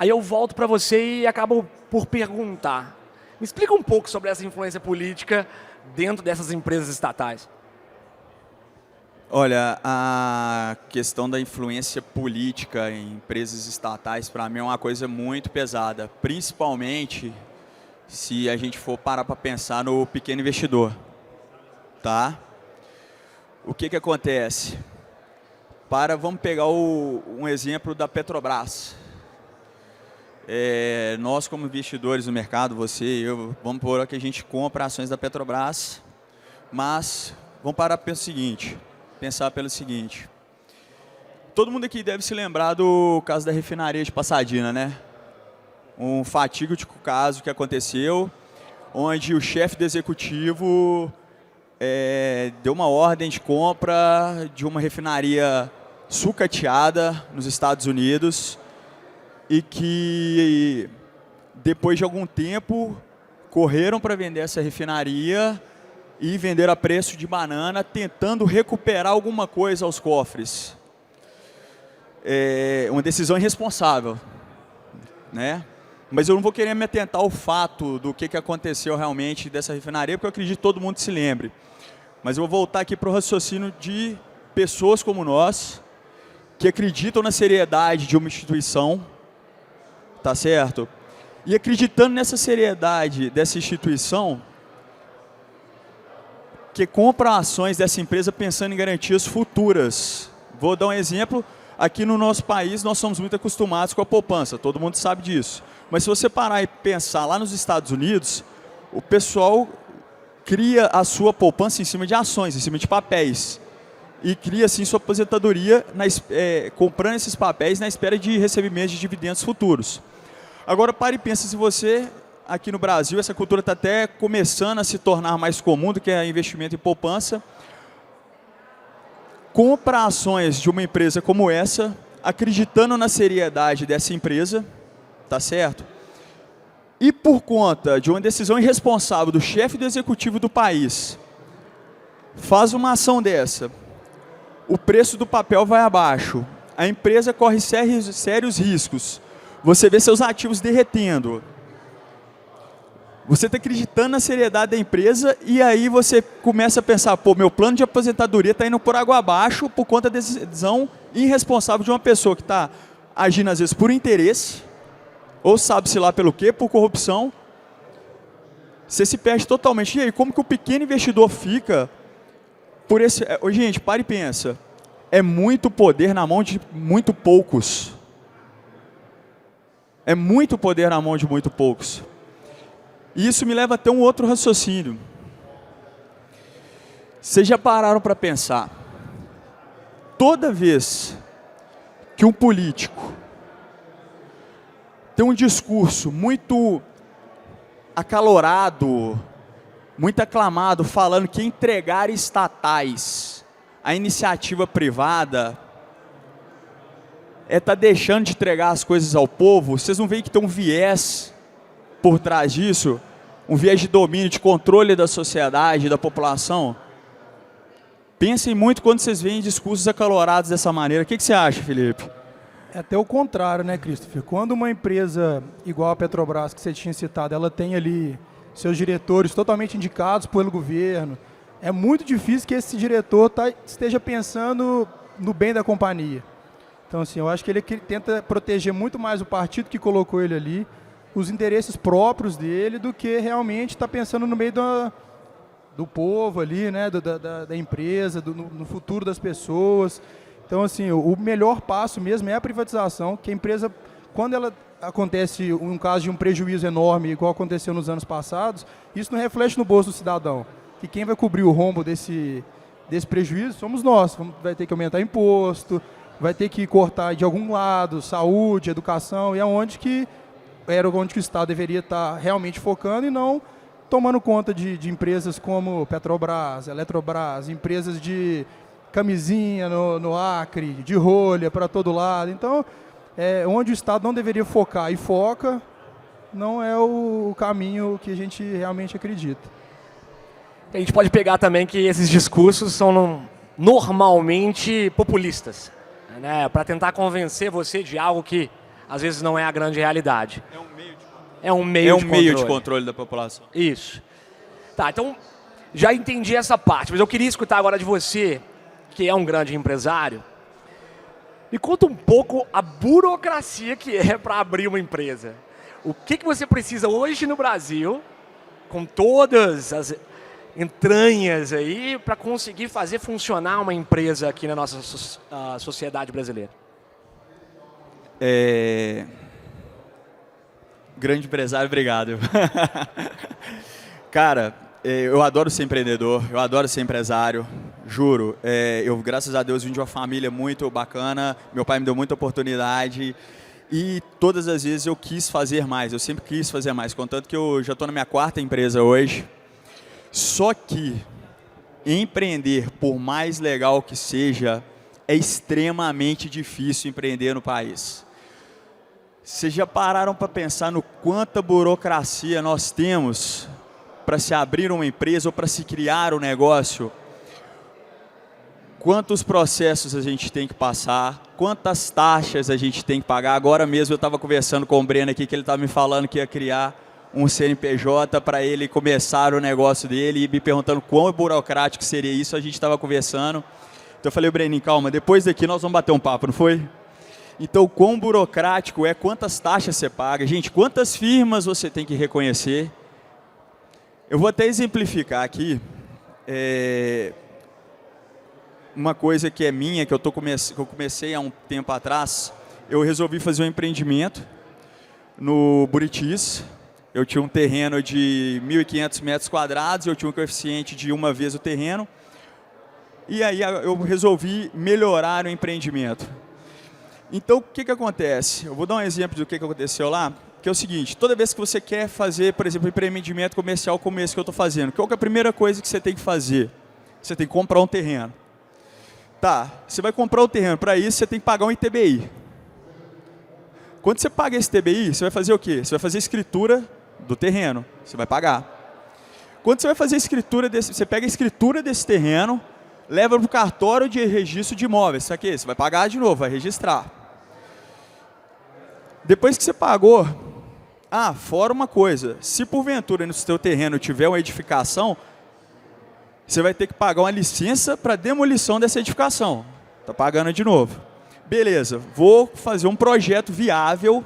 Aí eu volto para você e acabo por perguntar. Me explica um pouco sobre essa influência política dentro dessas empresas estatais. Olha, a questão da influência política em empresas estatais, para mim, é uma coisa muito pesada, principalmente se a gente for parar para pensar no pequeno investidor. Tá? O que acontece? Vamos pegar um exemplo da Petrobras. Nós, como investidores no mercado, você e eu, vamos por que a gente compra ações da Petrobras, mas vamos parar para pensar pelo seguinte. Todo mundo aqui deve se lembrar do caso da refinaria de Pasadena, né? Um fatídico caso que aconteceu, onde o chefe do executivo deu uma ordem de compra de uma refinaria sucateada nos Estados Unidos e que, depois de algum tempo, correram para vender essa refinaria e venderam a preço de banana, tentando recuperar alguma coisa aos cofres. Uma decisão irresponsável, né? Mas eu não vou querer me atentar ao fato do que aconteceu realmente dessa refinaria, porque eu acredito que todo mundo se lembre. Mas eu vou voltar aqui para o raciocínio de pessoas como nós, que acreditam na seriedade de uma instituição, tá certo? E acreditando nessa seriedade dessa instituição, que compra ações dessa empresa pensando em garantias futuras. Vou dar um exemplo. Aqui no nosso país, nós somos muito acostumados com a poupança, todo mundo sabe disso. Mas se você parar e pensar lá nos Estados Unidos, o pessoal cria a sua poupança em cima de ações, em cima de papéis. E cria, assim, sua aposentadoria comprando esses papéis na espera de recebimento de dividendos futuros. Agora, pare e pense, se você, aqui no Brasil, essa cultura está até começando a se tornar mais comum do que é investimento em poupança, compra ações de uma empresa como essa, acreditando na seriedade dessa empresa, tá certo? E por conta de uma decisão irresponsável do chefe do executivo do país, faz uma ação dessa, o preço do papel vai abaixo, a empresa corre sérios riscos, você vê seus ativos derretendo, você está acreditando na seriedade da empresa e aí você começa a pensar, pô, meu plano de aposentadoria está indo por água abaixo por conta da decisão irresponsável de uma pessoa que está agindo às vezes por interesse, ou sabe-se lá pelo quê, por corrupção. Você se perde totalmente. E aí, como que o pequeno investidor fica por esse... Gente, para e pensa. É muito poder na mão de muito poucos. É muito poder na mão de muito poucos. E isso me leva até um outro raciocínio. Vocês já pararam para pensar? Toda vez que um político tem um discurso muito acalorado, muito aclamado, falando que entregar estatais à iniciativa privada tá deixando de entregar as coisas ao povo, vocês não veem que tem um viés por trás disso, um viés de domínio, de controle da sociedade, da população? Pensem muito quando vocês veem discursos acalorados dessa maneira. O que você acha, Felipe? É até o contrário, né, Christopher? Quando uma empresa igual a Petrobras, que você tinha citado, ela tem ali seus diretores totalmente indicados pelo governo, é muito difícil que esse diretor esteja pensando no bem da companhia. Então, assim, eu acho que ele tenta proteger muito mais o partido que colocou ele ali, os interesses próprios dele, do que realmente está pensando no meio do povo ali, né, da empresa, no futuro das pessoas. Então, assim, o melhor passo mesmo é a privatização, que a empresa, quando ela acontece um caso de um prejuízo enorme, igual aconteceu nos anos passados, isso não reflete no bolso do cidadão. Que quem vai cobrir o rombo desse prejuízo somos nós. Vai ter que aumentar imposto, vai ter que cortar de algum lado, saúde, educação, e onde o Estado deveria estar realmente focando e não tomando conta de empresas como Petrobras, Eletrobras, empresas de camisinha no Acre, de rolha para todo lado. Então, onde o Estado não deveria focar e foca, não é o caminho que a gente realmente acredita. A gente pode pegar também que esses discursos são normalmente populistas, né? Para tentar convencer você de algo que às vezes não é a grande realidade. É um meio de controle. É um meio, de controle da população. Isso. Tá, então já entendi essa parte, mas eu queria escutar agora de você, que é um grande empresário. Me conta um pouco a burocracia que é para abrir uma empresa. O que você precisa hoje no Brasil, com todas as entranhas aí, para conseguir fazer funcionar uma empresa aqui na nossa sociedade brasileira? Grande empresário, obrigado. Cara, eu adoro ser empreendedor, eu adoro ser empresário, juro. Eu, graças a Deus, vim de uma família muito bacana, meu pai me deu muita oportunidade e todas as vezes eu quis fazer mais, eu sempre quis fazer mais, contanto que eu já estou na minha 4ª empresa hoje. Só que empreender, por mais legal que seja, é extremamente difícil empreender no país. Vocês já pararam para pensar no quanta burocracia nós temos para se abrir uma empresa ou para se criar um negócio? Quantos processos a gente tem que passar, quantas taxas a gente tem que pagar. Agora mesmo eu estava conversando com o Breno aqui, que ele estava me falando que ia criar um CNPJ para ele começar o negócio dele e me perguntando quão burocrático seria isso, a gente estava conversando. Então eu falei, Breninho, calma, depois daqui nós vamos bater um papo, não foi? Então, quão burocrático é, quantas taxas você paga, gente, quantas firmas você tem que reconhecer. Eu vou até exemplificar aqui uma coisa que é minha, que eu comecei há um tempo atrás. Eu resolvi fazer um empreendimento no Buritis. Eu tinha um terreno de 1.500 metros quadrados, eu tinha um coeficiente de uma vez o terreno. E aí eu resolvi melhorar o empreendimento. Então, o que acontece? Eu vou dar um exemplo do que aconteceu lá, que é o seguinte: toda vez que você quer fazer, por exemplo, um empreendimento comercial como esse que eu estou fazendo, qual que é a primeira coisa que você tem que fazer? Você tem que comprar um terreno. Tá, você vai comprar o terreno, para isso você tem que pagar um ITBI. Quando você paga esse ITBI, você vai fazer o quê? Você vai fazer a escritura do terreno, você vai pagar. Quando você vai fazer a escritura você pega a escritura desse terreno, leva para o cartório de registro de imóveis, isso aqui, você vai pagar de novo, vai registrar. Depois que você pagou, fora uma coisa, se porventura no seu terreno tiver uma edificação, você vai ter que pagar uma licença para demolição dessa edificação. Está pagando de novo. Beleza, vou fazer um projeto viável,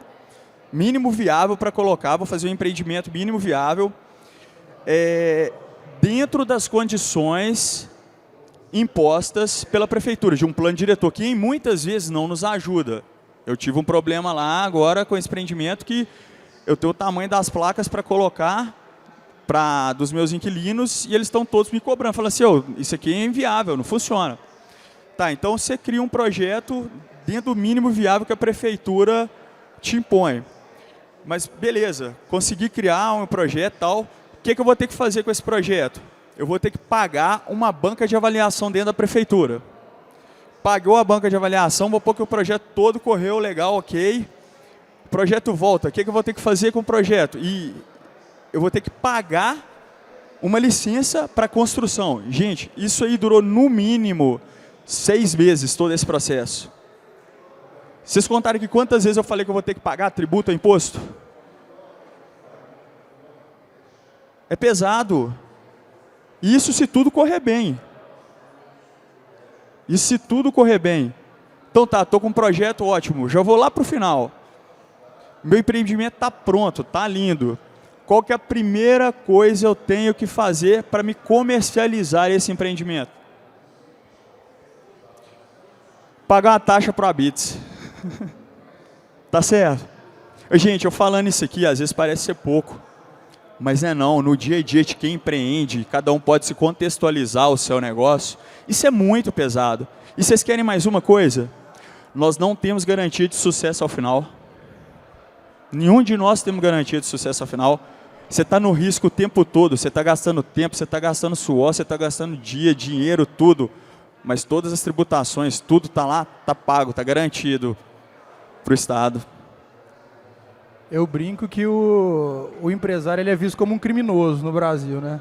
mínimo viável para colocar, vou fazer um empreendimento mínimo viável, dentro das condições impostas pela prefeitura, de um plano diretor, que muitas vezes não nos ajuda. Eu tive um problema lá agora com esse empreendimento que eu tenho o tamanho das placas para colocar dos meus inquilinos e eles estão todos me cobrando. Falando assim, isso aqui é inviável, não funciona. Tá, então você cria um projeto dentro do mínimo viável que a prefeitura te impõe. Mas beleza, consegui criar um projeto e tal. O que eu vou ter que fazer com esse projeto? Eu vou ter que pagar uma banca de avaliação dentro da prefeitura. Pagou a banca de avaliação, vou pôr que o projeto todo correu legal, ok. O projeto volta, o que eu vou ter que fazer com o projeto? E eu vou ter que pagar uma licença para construção. Gente, isso aí durou no mínimo 6 meses, todo esse processo. Vocês contaram aqui quantas vezes eu falei que eu vou ter que pagar tributo ou imposto? É pesado. Isso se tudo correr bem. E se tudo correr bem? Então tá, estou com um projeto ótimo, já vou lá para o final. Meu empreendimento está pronto, está lindo. Qual que é a primeira coisa eu tenho que fazer para me comercializar esse empreendimento? Pagar uma taxa para o Habits. Tá certo? Gente, eu falando isso aqui, às vezes parece ser pouco. Mas não, no dia a dia de quem empreende, cada um pode se contextualizar o seu negócio. Isso é muito pesado. E vocês querem mais uma coisa? Nós não temos garantia de sucesso ao final. Nenhum de nós temos garantia de sucesso ao final. Você está no risco o tempo todo, você está gastando tempo, você está gastando suor, você está gastando dia, dinheiro, tudo. Mas todas as tributações, tudo está lá, está pago, está garantido para o Estado. Eu brinco que o empresário ele é visto como um criminoso no Brasil, né?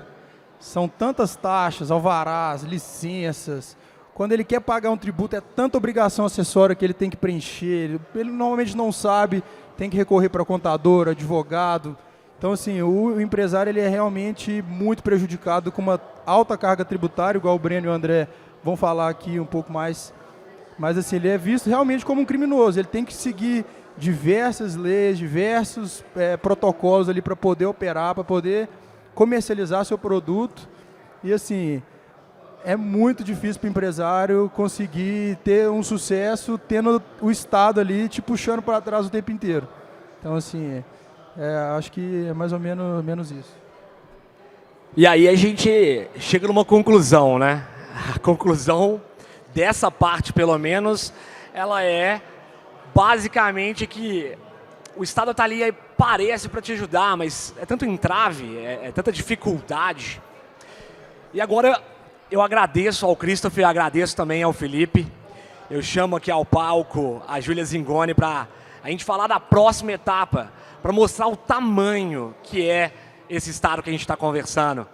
São tantas taxas, alvarás, licenças, quando ele quer pagar um tributo, é tanta obrigação acessória que ele tem que preencher, ele normalmente não sabe, tem que recorrer para contador, advogado. Então, assim, o empresário ele é realmente muito prejudicado com uma alta carga tributária, igual o Breno e o André vão falar aqui um pouco mais. Mas, assim, ele é visto realmente como um criminoso. Ele tem que seguir diversas leis, diversos protocolos ali para poder operar, para poder comercializar seu produto. E, assim, é muito difícil para o empresário conseguir ter um sucesso tendo o Estado ali te puxando para trás o tempo inteiro. Então, assim, acho que é mais ou menos isso. E aí a gente chega numa conclusão, né? A conclusão dessa parte, pelo menos, ela é basicamente que o Estado está ali, parece para te ajudar, mas é tanto entrave, é tanta dificuldade. E agora eu agradeço ao Christopher, agradeço também ao Felipe. Eu chamo aqui ao palco a Júlia Zingoni para a gente falar da próxima etapa, para mostrar o tamanho que é esse Estado que a gente está conversando.